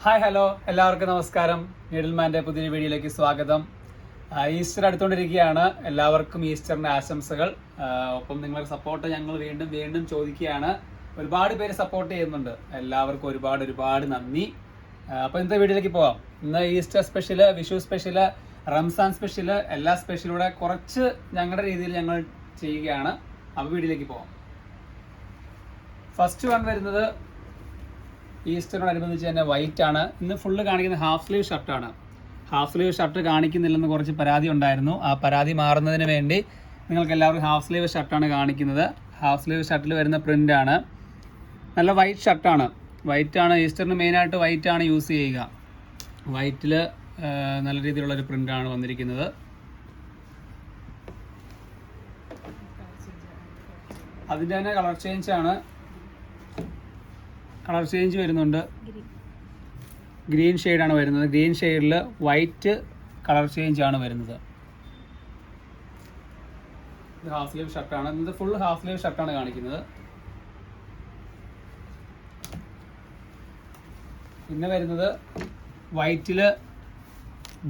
Hi hello എല്ലാവർക്കും നമസ്കാരം. നീഡിൽമാൻ്റെ പുതിയ വീഡിയോയിലേക്ക് സ്വാഗതം. ഈസ്റ്റർ അടുത്തുകൊണ്ടിരിക്കുകയാണ്. എല്ലാവർക്കും ഈസ്റ്ററിൻ്റെ ആശംസകൾ. ഒപ്പം നിങ്ങളുടെ സപ്പോർട്ട് ഞങ്ങൾ വീണ്ടും ചോദിക്കുകയാണ്. ഒരുപാട് പേര് സപ്പോർട്ട് ചെയ്യുന്നുണ്ട്. എല്ലാവർക്കും ഒരുപാട് നന്ദി. അപ്പോൾ ഇന്നത്തെ വീഡിയോയിലേക്ക് പോവാം. ഇന്ന് Easter special, Vishu special, Ramzan special, എല്ലാ സ്പെഷ്യലൂടെ കുറച്ച് ഞങ്ങളുടെ രീതിയിൽ ഞങ്ങൾ ചെയ്യുകയാണ്. അപ്പോൾ വീഡിയോയിലേക്ക് പോവാം. ഫസ്റ്റ് വൺ വരുന്നത് ഈസ്റ്ററിനോടനുബന്ധിച്ച് തന്നെ വൈറ്റ് ആണ്. ഇന്ന് ഫുള്ള് കാണിക്കുന്ന ഹാഫ് സ്ലീവ് ഷർട്ടാണ്. ഹാഫ് സ്ലീവ് ഷർട്ട് കാണിക്കുന്നില്ലെന്ന് കുറച്ച് പരാതി ഉണ്ടായിരുന്നു. ആ പരാതി മാറുന്നതിന് വേണ്ടി നിങ്ങൾക്ക് എല്ലാവർക്കും ഹാഫ് സ്ലീവ് ഷർട്ടാണ് കാണിക്കുന്നത്. ഹാഫ് സ്ലീവ് ഷർട്ടിൽ വരുന്ന പ്രിൻ്റാണ്. നല്ല വൈറ്റ് ഷർട്ടാണ്. വൈറ്റാണ് ഈസ്റ്ററിന് മെയിനായിട്ട് വൈറ്റാണ് യൂസ് ചെയ്യുക. വൈറ്റിൽ നല്ല രീതിയിലുള്ളൊരു പ്രിൻ്റാണ് വന്നിരിക്കുന്നത്. അതിൻ്റെ തന്നെ കളർ ചേഞ്ച് വരുന്നുണ്ട്. ഗ്രീൻ ഷെയ്ഡാണ് വരുന്നത്. ഗ്രീൻ ഷെയ്ഡിൽ വൈറ്റ് കളർ ചേഞ്ച് ആണ് വരുന്നത്. ഇത് ഹാഫ് സ്ലീവ് ഷർട്ടാണ്. ഇത് ഫുൾ ഹാഫ് സ്ലീവ് ഷർട്ടാണ് കാണിക്കുന്നത്. പിന്നെ വരുന്നത് വൈറ്റിൽ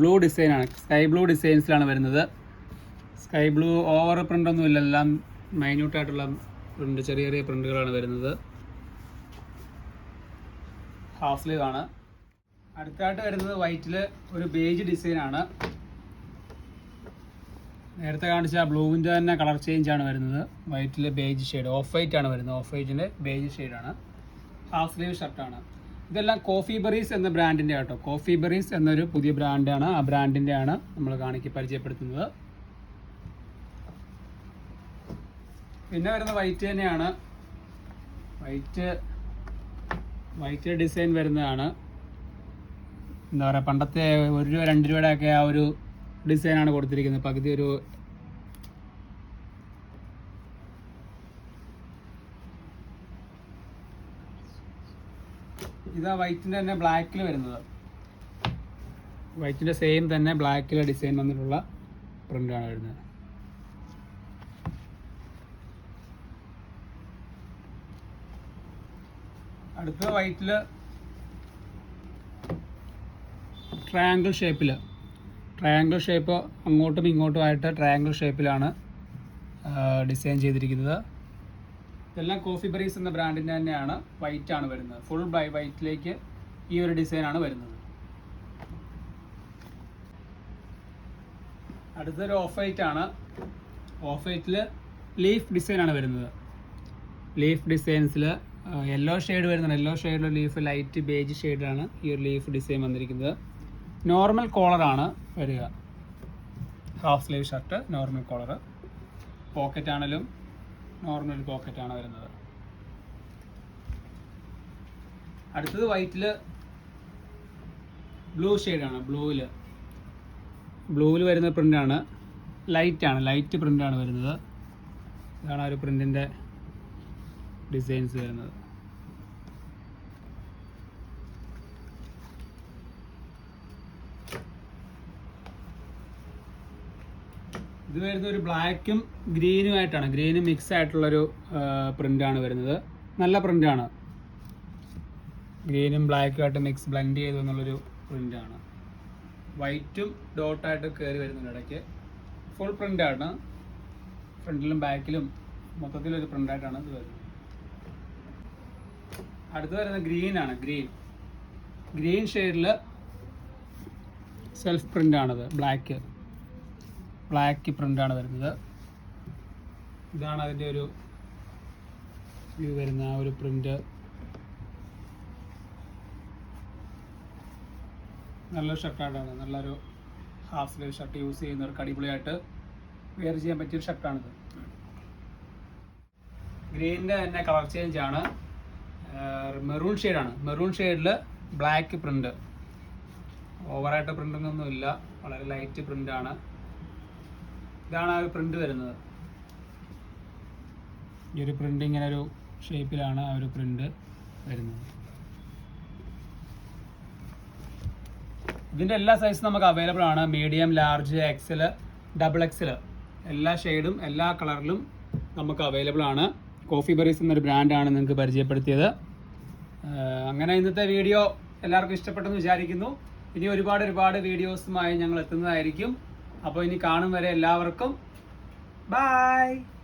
ബ്ലൂ ഡിസൈനാണ്. സ്കൈ ബ്ലൂ ഡിസൈൻസിലാണ് വരുന്നത്. സ്കൈ ബ്ലൂ ഓവർ പ്രിൻ്റൊന്നുമില്ല, എല്ലാം മൈന്യൂട്ടായിട്ടുള്ള പ്രിൻ്റ്, ചെറിയ പ്രിൻ്റുകളാണ് വരുന്നത്. ഹാഫ് സ്ലീവ് ആണ്. അടുത്തായിട്ട് വരുന്നത് വൈറ്റിൽ ഒരു ബേജ് ഡിസൈനാണ്. നേരത്തെ കാണിച്ച ബ്ലൂവിൻ്റെ തന്നെ കളർ ചേഞ്ച് ആണ് വരുന്നത്. വൈറ്റിൽ ബേജ് ഷെയ്ഡ്, ഓഫ് വൈറ്റ് ആണ് വരുന്നത്. ഓഫ് വൈറ്റിൻ്റെ ബേജ് ഷെയ്ഡാണ്. ഹാഫ് സ്ലീവ് ഷർട്ടാണ്. ഇതെല്ലാം കോഫി ബെറീസ് എന്ന ബ്രാൻഡിൻ്റെ കേട്ടോ. കോഫി ബെറീസ് എന്നൊരു പുതിയ ബ്രാൻഡാണ്. ആ ബ്രാൻഡിൻ്റെ ആണ് നമ്മൾ പരിചയപ്പെടുത്തുന്നത്. പിന്നെ വരുന്ന വൈറ്റ് തന്നെയാണ്. വൈറ്റ് ഡിസൈൻ വരുന്നതാണ്. എന്താ പറയുക, പണ്ടത്തെ 1 രൂപ 2 രൂപയുടെ ഒക്കെ ആ ഒരു ഡിസൈനാണ് കൊടുത്തിരിക്കുന്നത്. പകുതി ഒരു ഇതാ വൈറ്റിൻ്റെ തന്നെ ബ്ലാക്കിൽ വരുന്നത്. വൈറ്റിൻ്റെ സെയിം തന്നെ ബ്ലാക്കിലെ ഡിസൈൻ വന്നിട്ടുള്ള പ്രിൻ്റാണ് വരുന്നത്. അടുത്ത വൈറ്റിൽ ട്രയാങ്കിൾ ഷേപ്പ് അങ്ങോട്ടും ഇങ്ങോട്ടുമായിട്ട് ട്രയാങ്കിൾ ഷേപ്പിലാണ് ഡിസൈൻ ചെയ്തിരിക്കുന്നത്. ഇതെല്ലാം കോഫി ബെറീസ് എന്ന ബ്രാൻഡിൻ്റെ തന്നെയാണ്. വൈറ്റാണ് വരുന്നത്. ഫുൾ വൈറ്റിലേക്ക് ഈ ഒരു ഡിസൈനാണ് വരുന്നത്. അടുത്തൊരു ഓഫ് വൈറ്റ് ആണ്. ഓഫ് വൈറ്റിൽ ലീഫ് ഡിസൈനാണ് വരുന്നത്. ലീഫ് ഡിസൈൻസിൽ യെല്ലോ ഷെയ്ഡ് വരുന്നുണ്ട്. യെല്ലോ ഷെയ്ഡിലെ ലീഫ് ലൈറ്റ് ബേജ് ഷെയ്ഡാണ് ഈ ഒരു ലീഫ് ഡിസൈൻ വന്നിരിക്കുന്നത്. നോർമൽ കോളറാണ് വരിക. Half sleeve shirt, normal collar. Pocket ആണെങ്കിലും നോർമൽ പോക്കറ്റാണ് വരുന്നത്. അടുത്തത് വൈറ്റിൽ ബ്ലൂ ഷെയ്ഡാണ്. ബ്ലൂവിൽ വരുന്ന പ്രിൻ്റാണ്. ലൈറ്റ് പ്രിൻ്റാണ് വരുന്നത്. ഇതാണ് ആ ഒരു പ്രിൻ്റിൻ്റെ ഡിസൈൻസ് വരുന്നത്. ഇത് വരുന്നത് ഒരു ബ്ലാക്കും ഗ്രീനുമായിട്ടാണ്. ഗ്രീനും മിക്സ് ആയിട്ടുള്ളൊരു പ്രിൻ്റാണ് വരുന്നത്. നല്ല പ്രിൻ്റാണ്. ഗ്രീനും ബ്ലാക്കുമായിട്ട് ബ്ലെൻഡ് ചെയ്തു എന്നുള്ളൊരു പ്രിൻ്റാണ്. വൈറ്റും ഡോട്ടായിട്ട് കയറി വരുന്നുണ്ട് ഇടയ്ക്ക്. ഫുൾ പ്രിൻ്റാണ്. ഫ്രണ്ടിലും ബാക്കിലും മൊത്തത്തിലൊരു പ്രിൻ്റായിട്ടാണ് ഇത് വരുന്നത്. അടുത്ത് വരുന്നത് ഗ്രീനാണ്. ഗ്രീൻ ഷെയ്ഡിൽ സെൽഫ് പ്രിൻ്റാണത്. ബ്ലാക്ക് പ്രിൻ്റാണ് വരുന്നത്. ഇതാണ് അതിൻ്റെ ഒരു വ്യൂ വരുന്ന ആ ഒരു പ്രിൻ്റ്. നല്ലൊരു ഷർട്ടായിട്ടാണ്. നല്ലൊരു ഹാഫ് സ്ലീവ് ഷർട്ട് യൂസ് ചെയ്യുന്നവർക്ക് അടിപൊളിയായിട്ട് വെയർ ചെയ്യാൻ പറ്റിയൊരു ഷർട്ടാണിത്. ഗ്രീനിൻ്റെ തന്നെ കളർ ചേഞ്ച് ആണ്. മെറൂൺ ഷെയ്ഡാണ്. മെറൂൺ ഷെയ്ഡിൽ ബ്ലാക്ക് പ്രിൻ്റ്. ഓവറായിട്ട് പ്രിൻ്റൊന്നുമില്ല, വളരെ ലൈറ്റ് പ്രിൻ്റാണ്. ഇതാണ് ആ ഒരു പ്രിൻ്റ് വരുന്നത്. ഈ ഒരു പ്രിൻ്റ് ഇങ്ങനെ ഒരു ഷേപ്പിലാണ് ആ ഒരു പ്രിൻ്റ് വരുന്നത്. ഇതിൻ്റെ എല്ലാ സൈസും നമുക്ക് അവൈലബിൾ ആണ്. Medium, large, XL, double XL എല്ലാ ഷെയ്ഡും എല്ലാ കളറിലും നമുക്ക് അവൈലബിൾ ആണ്. കോഫി ബെറീസ് എന്നൊരു ബ്രാൻഡാണ് നിങ്ങൾക്ക് പരിചയപ്പെടുത്തിയത്. അങ്ങനെ ഇന്നത്തെ വീഡിയോ എല്ലാവർക്കും ഇഷ്ടപ്പെട്ടെന്ന് വിചാരിക്കുന്നു. ഇനി ഒരുപാട് വീഡിയോസുമായി ഞങ്ങൾ എത്തുന്നതായിരിക്കും. അപ്പോൾ ഇനി കാണും വരെ എല്ലാവർക്കും ബൈ.